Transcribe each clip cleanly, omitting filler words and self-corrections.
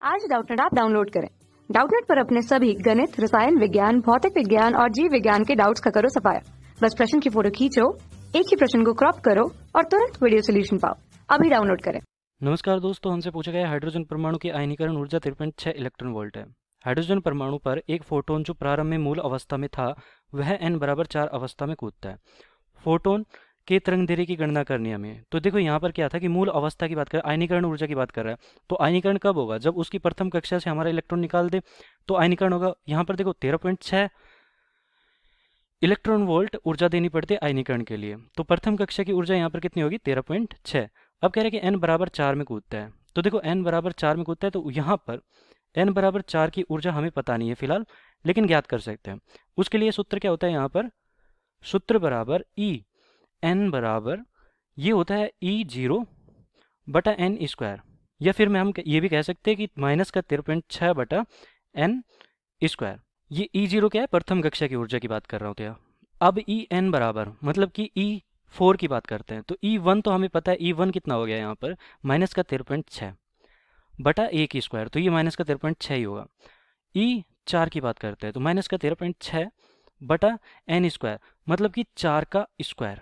आज Doubtnut app download करें। Doubtnut पर अपने सभी गणित, रसायन विज्ञान, भौतिक विज्ञान और जीव विज्ञान के डाउट्स का करो सफाया। बस प्रश्न की फोटो खींचो, एक ही प्रश्न को क्रॉप करो और तुरंत वीडियो सोल्यूशन पाओ। अभी डाउनलोड करें। नमस्कार दोस्तों, हमसे पूछा गया हाइड्रोजन परमाणु की आयनीकरण ऊर्जा 13.6 इलेक्ट्रॉन वोल्ट है। हाइड्रोजन परमाणु पर एक फोटोन जो प्रारंभ में मूल अवस्था में था वह n बराबर 4 अवस्था में कूदता है। फोटोन के तरंग दैर्ध्य की गणना करनी है हमें। तो देखो यहाँ पर क्या था कि मूल अवस्था की बात कर, आयनीकरण ऊर्जा की बात कर रहा है। तो आयनीकरण कब होगा? जब उसकी प्रथम कक्षा से हमारा इलेक्ट्रॉन निकाल दे तो आयनीकरण होगा। यहाँ पर देखो 13.6 इलेक्ट्रॉन वोल्ट ऊर्जा देनी पड़ती है आयनीकरण के लिए। तो प्रथम कक्षा की ऊर्जा यहाँ पर कितनी होगी? 13.6। अब कह रहे हैं कि n बराबर 4 में कूदता है। तो देखो n बराबर 4 में कूदता है तो यहाँ पर n बराबर 4 की ऊर्जा हमें पता नहीं है फिलहाल, लेकिन ज्ञात कर सकते हैं। उसके लिए सूत्र क्या होता है? यहाँ पर सूत्र बराबर ई n बराबर ये होता है E0 बटा n स्क्वायर, या फिर हम ये भी कह सकते हैं कि माइनस का 13.6 बटा n स्क्वायर। ये E0 क्या है? प्रथम कक्षा की ऊर्जा की बात कर रहा हूँ। तो यहाँ अब En बराबर मतलब कि E4 की बात करते हैं। तो E1 तो हमें पता है, E1 कितना हो गया यहाँ पर? माइनस का 13.6 बटा 1 स्क्वायर, तो ये माइनस का 13.6 ही होगा। E4 की बात करते हैं तो माइनस का 13.6 बटा n स्क्वायर मतलब कि 4 का स्क्वायर।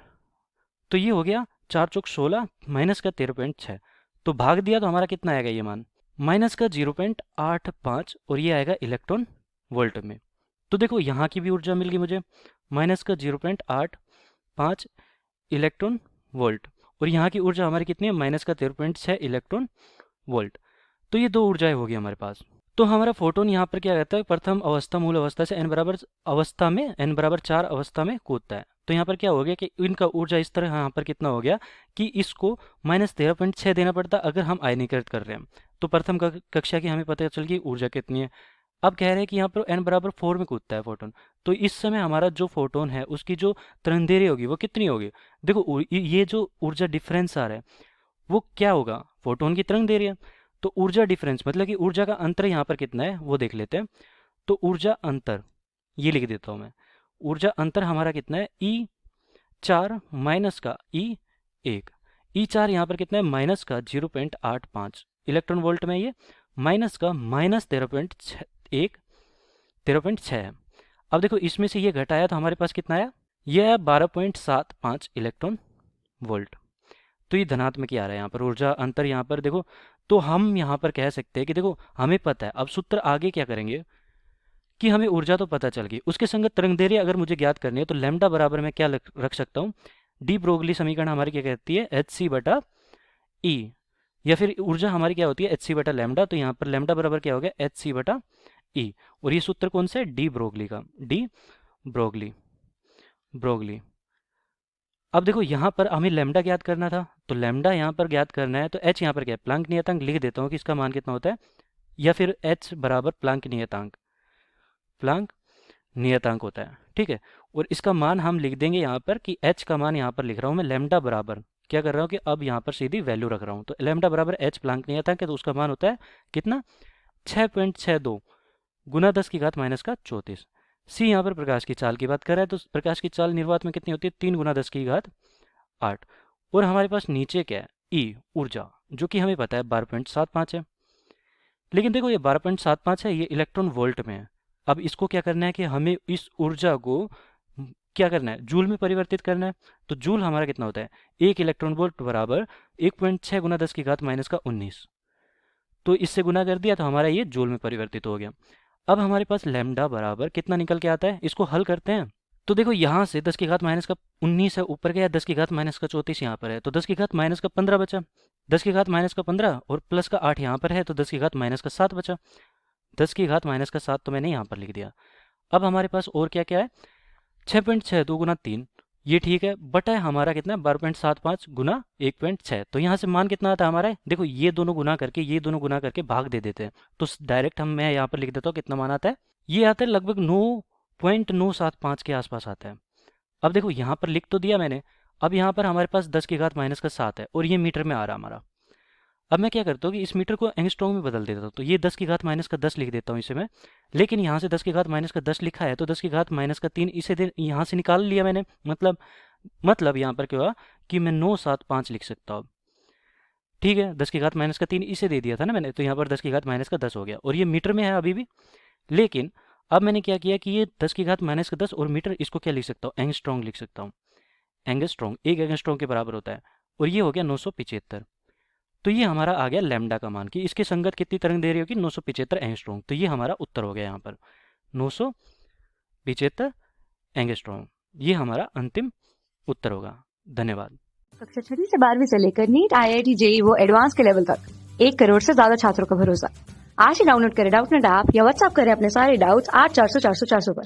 तो ये हो गया 4 चौक 16 माइनस का 13.6। तो भाग दिया तो हमारा कितना आएगा ये मान? माइनस का 0.85 और ये आएगा इलेक्ट्रॉन वोल्ट में। तो देखो यहाँ की भी ऊर्जा मिल गई मुझे, माइनस का 0.85 इलेक्ट्रॉन वोल्ट, और यहाँ की ऊर्जा हमारी कितनी है? माइनस का 13.6 इलेक्ट्रॉन वोल्ट। तो ये दो ऊर्जाएं होगी हमारे पास। तो हमारा फोटोन यहाँ पर क्या रहता है? प्रथम अवस्था मूल अवस्था से n बराबर अवस्था में n बराबर 4 अवस्था में कूदता है। तो यहाँ पर क्या हो गया कि इनका ऊर्जा इस तरह यहाँ पर कितना हो गया कि इसको माइनस 13.6 देना पड़ता अगर हम आयनीकृत कर रहे हैं। तो प्रथम कक्षा की हमें पता चल गई ऊर्जा कितनी है। अब कह रहे हैं कि यहाँ पर n बराबर 4 में कूदता है फोटोन। तो इस समय हमारा जो फोटोन है उसकी जो तरंग दैर्ध्य होगी वो कितनी होगी? देखो ये जो ऊर्जा डिफरेंस आ रहा है वो क्या होगा? फोटोन की तरंग दैर्ध्य। तो ऊर्जा डिफरेंस मतलब कि ऊर्जा का अंतर यहाँ पर कितना है वो देख लेते हैं। तो ऊर्जा अंतर ये लिख देता हूँ मैं। ऊर्जा अंतर हमारा कितना है? E4 माइनस का E1। E4 यहाँ पर कितना है? माइनस का 0.85 इलेक्ट्रॉन वोल्ट में, ये माइनस का माइनस 13.6 है। अब देखो इसमें से ये घटाया तो हमारे पास कितना आया? ये है 12.75 इलेक्ट्रॉन वोल्ट। तो ये धनात्मक ही आ रहा है यहाँ पर ऊर्जा अंतर यहाँ पर देखो। तो हम यहाँ पर कह सकते हैं कि देखो हमें पता है, अब सूत्र आगे क्या करेंगे कि हमें ऊर्जा तो पता चल गई, उसके संगत तरंग दैर्ध्य अगर मुझे ज्ञात करनी है तो लैम्डा बराबर मैं क्या रख सकता हूँ? डी ब्रोगली समीकरण हमारी क्या कहती है? एच सी बटा ई, या फिर ऊर्जा हमारी क्या होती है? एच सी बटा लैम्डा। तो यहाँ पर लैम्डा बराबर क्या हो गया? एच सी बटा ई। और ये सूत्र कौन सा है? डी ब्रोगली का, डी ब्रोगली ब्रोगली। अब देखो यहाँ पर हमें लैम्डा ज्ञात करना था, तो लैम्डा यहाँ पर ज्ञात करना है तो एच यहाँ पर क्या है? प्लांक नियतांक। लिख देता हूँ कि इसका मान कितना होता है, या फिर एच बराबर प्लांक नियतांक, प्लांक नियतांक होता है, ठीक है। और इसका मान हम लिख देंगे यहाँ पर कि एच का मान यहाँ पर लिख रहा हूँ मैं, लैम्डा बराबर क्या कर रहा हूँ कि अब यहाँ पर सीधी वैल्यू रख रहा हूँ। तो लैम्डा बराबर एच प्लांक नियतांक है, तो उसका मान होता है कितना? 6.62 गुना 10 की घात माइनस का 34। सी यहाँ पर प्रकाश की चाल की बात कर रहा है, तो प्रकाश की चाल निर्वात में कितनी होती है? 3 गुना 10 की घात 8। और हमारे पास नीचे क्या है? ई ऊर्जा, जो कि हमें पता है 12.75 है। लेकिन देखो ये 12.75 है, ये इलेक्ट्रॉन वोल्ट में है। अब इसको क्या करना है कि हमें इस ऊर्जा को क्या करना है? जूल में परिवर्तित करना है। तो जूल हमारा कितना होता है? 1 इलेक्ट्रॉन वोल्ट बराबर 1.6 गुना 10 की घात माइनस का 19। तो इससे गुना कर दिया तो हमारा ये जूल में परिवर्तित हो गया। अब हमारे पास लैम्डा बराबर कितना निकल के आता है? इसको हल करते हैं। तो देखो यहाँ से 10 की घात माइनस का 19 है ऊपर गया, 10 की घात माइनस का 34 यहाँ पर है, तो 10 की घात माइनस का 15 बचा। 10 की घात माइनस का 15 और प्लस का 8 यहाँ पर है, तो 10 की घात माइनस का 7 बचा। 10 की घात माइनस का 7 तो मैंने यहाँ पर लिख दिया। अब हमारे पास और क्या क्या है? 6.62 गुना 3, ये ठीक है, बटा है हमारा कितना? 12.75 गुना 1.6। तो यहाँ से मान कितना आता है हमारा? देखो ये दोनों गुना करके, ये दोनों गुना करके भाग दे देते हैं, तो डायरेक्ट मैं यहाँ पर लिख देता हूँ कितना मान आता है? ये आता है लगभग 9.975 के आसपास आता है। अब देखो यहाँ पर लिख तो दिया मैंने, अब यहाँ पर हमारे पास 10 की घात माइनस का 7 है और ये मीटर में आ रहा हमारा। अब मैं क्या करता हूँ कि इस मीटर को एंगस्ट्रॉम में बदल देता हूँ, तो ये 10 की घात माइनस का 10 लिख देता हूँ इसे मैं। लेकिन यहाँ से 10 की घात माइनस का 10 लिखा है, तो 10 की घात माइनस का 3 इसे यहाँ से निकाल लिया मैंने। मतलब यहाँ पर क्या हुआ कि मैं 975 लिख सकता हूँ। ठीक है, 10 की घात माइनस का 3 इसे दे दिया था ना मैंने, तो यहाँ पर 10 की घात माइनस का 10 हो गया और ये मीटर में है अभी भी। लेकिन अब मैंने क्या किया कि ये 10 की घात माइनस का 10 और मीटर, इसको क्या लिख सकता हूँ, एंगस्ट्रॉन्ग लिख सकता हूँ। एंगस्ट्रॉन्ग 1 एंगस्ट्रॉन्ग के बराबर होता है और ये हो गया 975। तो ये हमारा आ गया लैम्डा का मान कि इसके संगत कितनी तरंग दे रही होगी, 975 एंगस्ट्रॉन्ग। तो ये हमारा उत्तर हो गया यहाँ पर 975 एंगस्ट्रॉन्ग, ये हमारा अंतिम उत्तर होगा। धन्यवाद। कक्षा 6 से 12वीं से लेकर नीट, IIT, JEE वो एडवांस के लेवल तक 1 करोड़ से ज्यादा छात्रों का भरोसा। आज ही डाउनलोड करें डाउटनेट ऐप या व्हाट्सएप करें अपने सारे डाउट्स 8400 400 400 पर।